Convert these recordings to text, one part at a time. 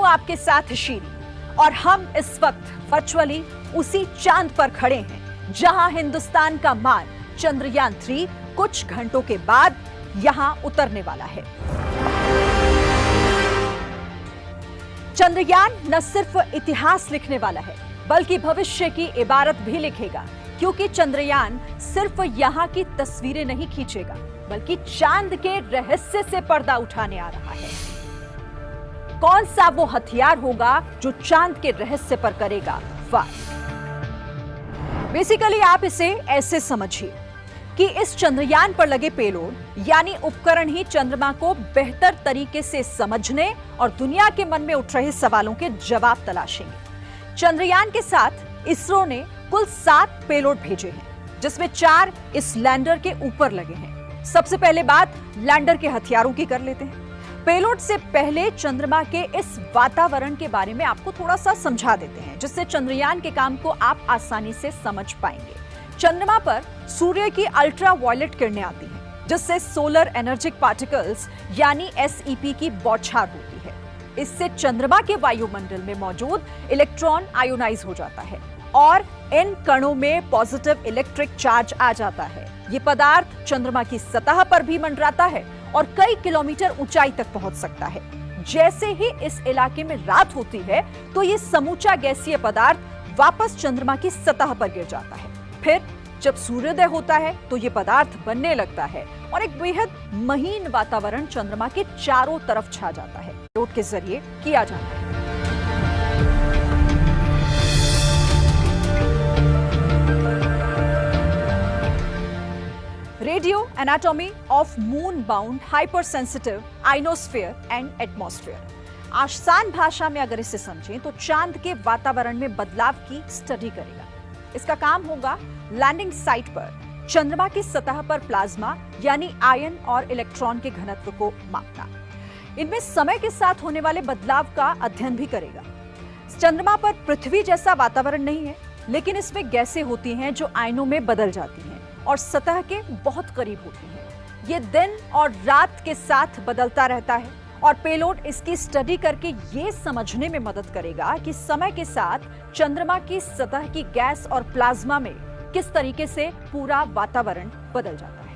हूं आपके साथ शीरी और हम इस वक्त वर्चुअली उसी चांद पर खड़े हैं जहां हिंदुस्तान का मान चंद्रयान-3 कुछ घंटों के बाद यहां उतरने वाला है। चंद्रयान न सिर्फ इतिहास लिखने वाला है बल्कि भविष्य की इबारत भी लिखेगा, क्योंकि चंद्रयान सिर्फ यहां की तस्वीरें नहीं खींचेगा बल्कि चांद के रहस्य से पर्दा उठाने आ रहा है। कौन सा वो हथियार होगा जो चांद के रहस्य पर करेगा वार? बेसिकली आप इसे ऐसे समझिए कि इस चंद्रयान पर लगे पेलोड यानी उपकरण ही चंद्रमा को बेहतर तरीके से समझने और दुनिया के मन में उठ रहे सवालों के जवाब तलाशेंगे। चंद्रयान के साथ इसरो ने कुल 7 पेलोड भेजे हैं, जिसमें 4 इस लैंडर के ऊपर लगे हैं। सबसे पहले बात लैंडर के हथियारों की कर लेते हैं। पेलोड से पहले चंद्रमा के इस वातावरण के बारे में आपको थोड़ा सा समझा देते हैं, जिससे चंद्रयान के काम को आप आसानी से समझ पाएंगे। चंद्रमा पर सूर्य की अल्ट्रा वायलेट किरणें आती हैं, जिससे सोलर एनर्जिक पार्टिकल्स यानी SEP की बौछार होती है। इससे चंद्रमा के वायुमंडल में मौजूद इलेक्ट्रॉन आयोनाइज हो जाता है और इन कणों में पॉजिटिव इलेक्ट्रिक चार्ज आ जाता है। ये पदार्थ चंद्रमा की सतह पर भी मंडराता है और कई किलोमीटर ऊंचाई तक पहुंच सकता है। जैसे ही इस इलाके में रात होती है तो ये समूचा गैसीय पदार्थ वापस चंद्रमा की सतह पर गिर जाता है। फिर जब सूर्योदय होता है तो ये पदार्थ बनने लगता है और एक बेहद महीन वातावरण चंद्रमा के चारों तरफ छा जाता है। पेलोड के जरिए किया जाता है। Radio anatomy of moon bound hypersensitive ionosphere and atmosphere. आसान भाषा में अगर इसे समझें तो चांद के वातावरण में बदलाव की स्टडी करेगा। इसका काम होगा लैंडिंग साइट पर चंद्रमा की सतह पर प्लाज्मा यानी आयन और इलेक्ट्रॉन के घनत्व को मापना। इनमें समय के साथ होने वाले बदलाव का अध्ययन भी करेगा। चंद्रमा पर पृथ्वी जैसा वातावरण नहीं है, लेकिन इसमें गैसें होती हैं जो आयनों में बदल जाती हैं और सतह के बहुत करीब होती हैं। ये दिन और रात के साथ बदलता रहता है और पेलोड इसकी स्टडी करके ये समझने में मदद करेगा कि समय के साथ चंद्रमा की सतह की गैस और प्लाज्मा में किस तरीके से पूरा वातावरण बदल जाता है।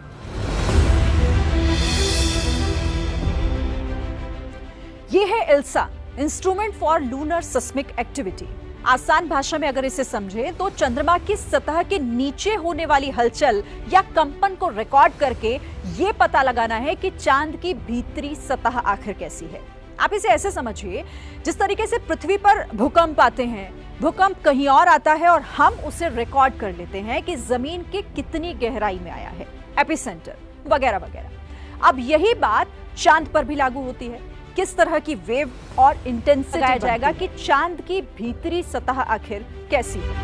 ये है ILSA, instrument for lunar seismic activity. आसान भाषा में अगर इसे समझे तो चंद्रमा की सतह के नीचे होने वाली हलचल या कंपन को रिकॉर्ड करके ये पता लगाना है कि चांद की भीतरी सतह आखिर कैसी है। आप इसे ऐसे समझिए, जिस तरीके से पृथ्वी पर भूकंप आते हैं, भूकंप कहीं और आता है और हम उसे रिकॉर्ड कर लेते हैं कि जमीन के कितनी गहराई में आया है, एपिसेंटर वगैरह वगैरह। अब यही बात चांद पर भी लागू होती है। किस तरह की वेव और इंटेंसिटी लगाया जाएगा कि चांद की भीतरी सतह आखिर कैसी है।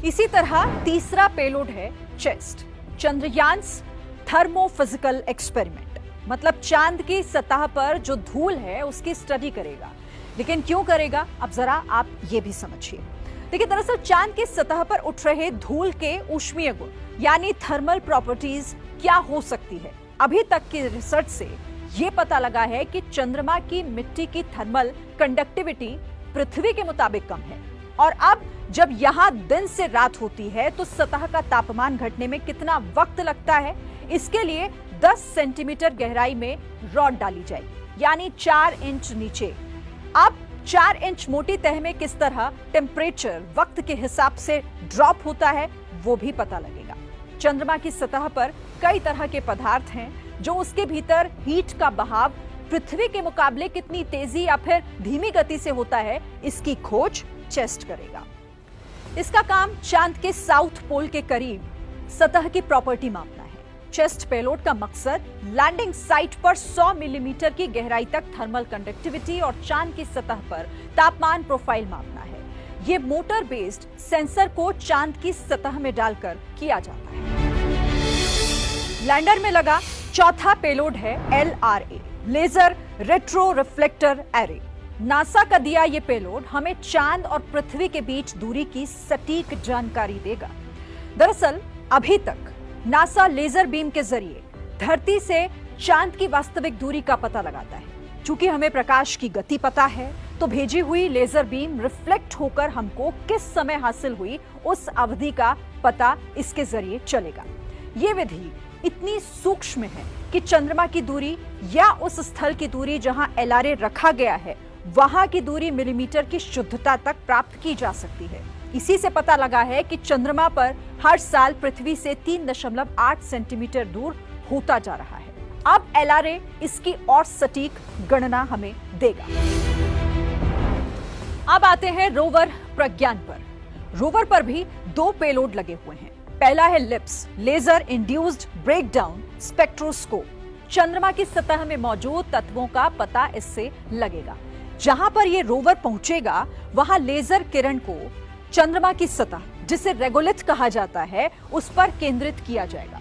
इसी तरह तीसरा पेलोड है चेस्ट, चंद्रयान्स थर्मोफिजिकल एक्सपेरिमेंट। मतलब चांद की सतह पर जो धूल है उसकी स्टडी करेगा। लेकिन क्यों करेगा, अब जरा आप ये भी समझिए। देखिए, दरअसल चांद की सतह पर उठ रहे धूल के ऊष्मीय गुण यानी थर्मल प्रॉपर्टीज क्या हो सकती है। अभी तक की रिसर्च से यह पता लगा है कि चंद्रमा की मिट्टी की थर्मल कंडक्टिविटी पृथ्वी के मुताबिक कम है और अब जब यहां दिन से रात होती है तो सतह का तापमान घटने में कितना वक्त लगता है, इसके लिए 10 सेंटीमीटर गहराई में रॉड डाली जाएगी यानी 4 इंच नीचे। अब 4 इंच मोटी तह में किस तरह टेम्परेचर वक्त के हिसाब से ड्रॉप होता है वो भी पता लगेगा। चंद्रमा की सतह पर कई तरह के पदार्थ हैं जो उसके भीतर हीट का बहाव पृथ्वी के मुकाबले कितनी तेजी या फिर धीमी गति से होता है, इसकी खोज चेस्ट करेगा। इसका काम चांद के साउथ पोल के करीब सतह की प्रॉपर्टी मापना है। चेस्ट पेलोड का मकसद लैंडिंग साइट पर 100 मिलीमीटर की गहराई तक थर्मल कंडक्टिविटी और चांद की सतह पर तापमान प्रोफाइल मापना है। ये मोटर बेस्ड सेंसर को चांद की सतह में डालकर किया जाता है। लैंडर में लगा चौथा पेलोड है LRA, laser retro reflector array. NASA का दिया ये पेलोड हमें चांद और पृथ्वी के बीच दूरी की सटीक जानकारी देगा। दरअसल अभी तक नासा लेजर बीम के जरिए धरती से चांद की वास्तविक दूरी का पता लगाता है। चूंकि हमें प्रकाश की गति पता है, तो भेजी हुई लेजर बीम रिफ्लेक्ट होकर हमको किस समय हासिल हुई उस अवधि का पता इसके जरिए चलेगा। ये विधि इतनी सूक्ष्म है कि चंद्रमा की दूरी या उस स्थल की दूरी जहां LRA रखा गया है, वहां की दूरी मिलीमीटर की शुद्धता तक प्राप्त की जा सकती है। इसी से पता लगा है कि चंद्रमा पर हर साल पृथ्वी से 3.8 सेंटीमीटर दूर होता जा रहा है। अब LRA इसकी और सटीक गणना हमें देगा। अब आते हैं रोवर प्रज्ञान पर। रोवर पर भी 2 पेलोड लगे हुए हैं। पहला है LIBS, laser induced breakdown spectroscope. चंद्रमा की सतह में मौजूद तत्वों का पता इससे लगेगा। जहां पर यह रोवर पहुंचेगा, वहां लेजर किरण को चंद्रमा की सतह, जिसे रेगोलिथ कहा जाता है, उस पर केंद्रित किया जाएगा।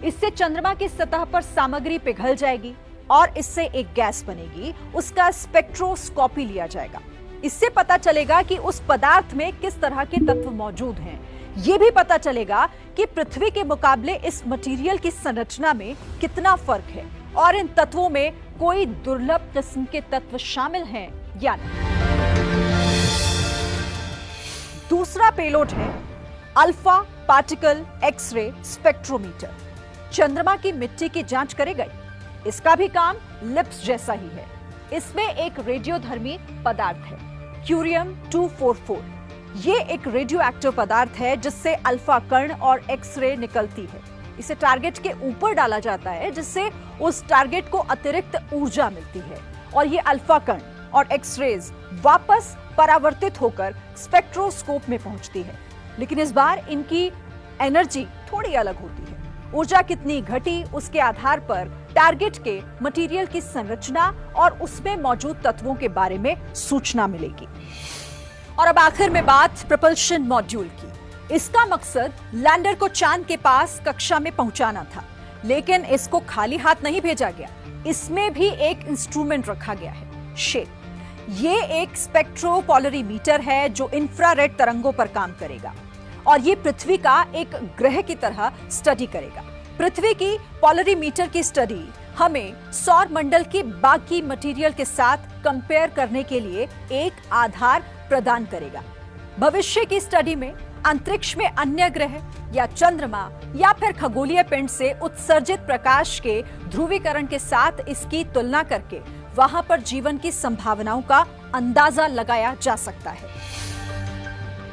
इससे चंद्रमा की सतह पर सामग्री पिघल जाएगी और इससे एक गैस बनेगी। उसका स्पेक्ट्रोस्कोपी लिया जाएगा। इससे पता चलेगा कि उस पदार्थ में किस तरह के तत्व मौजूद हैं। यह भी पता चलेगा कि पृथ्वी के मुकाबले इस मटेरियल की संरचना में कितना फर्क है और इन तत्वों में कोई दुर्लभ किस्म के तत्व शामिल हैं या नहीं। दूसरा पेलोड है अल्फा पार्टिकल एक्सरे स्पेक्ट्रोमीटर। चंद्रमा की मिट्टी की जांच करेगा। इसका भी काम लिप्स जैसा ही है। इसमें एक रेडियोधर्मी पदार्थ है, क्यूरियम 244। ये एक रेडियो एक्टिव पदार्थ है जिससे अल्फा कण और एक्सरे निकलती है। इसे टारगेट के ऊपर डाला जाता है, जिससे उस टारगेट को अतिरिक्त ऊर्जा मिलती है और ये अल्फा कण और एक्सरेज वापस परावर्तित होकर स्पेक्ट्रोस्कोप में पहुंचती है। लेकिन इस बार इनकी एनर्जी थोड़ी अलग होती है। ऊर्जा कितनी घटी, उसके आधार पर टारगेट के मटेरियल की संरचना और उसमें मौजूद तत्वों के बारे में सूचना मिलेगी। और अब आखिर में बात प्रपल्शन मॉड्यूल की। इसका मकसद लैंडर को चांद के पास कक्षा में पहुंचाना था, लेकिन इसको खाली हाथ नहीं भेजा गया। इसमें भी एक इंस्ट्रूमेंट रखा गया है, शेप। ये एक स्पेक्ट्रोपोलरीमीटर है जो इंफ्रारेड तरंगों पर काम करेगा और ये पृथ्वी का एक ग्रह की तरह स्टडी करेगा। पृथ्वी की पोलरीमीटर की स्टडी हमें सौर मंडल के बाकी मटेरियल के साथ कंपेयर करने के लिए एक आधार प्रदान करेगा। भविष्य की स्टडी में अंतरिक्ष में अन्य ग्रह या चंद्रमा या फिर खगोलीय पिंड से उत्सर्जित प्रकाश के ध्रुवीकरण के साथ इसकी तुलना करके वहां पर जीवन की संभावनाओं का अंदाजा लगाया जा सकता है।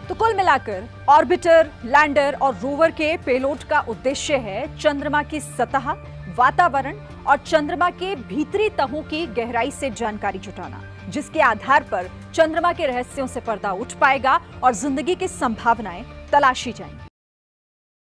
तो कुल मिलाकर ऑर्बिटर, लैंडर और रोवर के पेलोड का उद्देश्य है चंद्रमा की सतह, वातावरण और चंद्रमा के भीतरी तहों की गहराई से जानकारी जुटाना, जिसके आधार पर चंद्रमा के रहस्यों से पर्दा उठ पाएगा और जिंदगी की संभावनाएं तलाशी जाएंगी।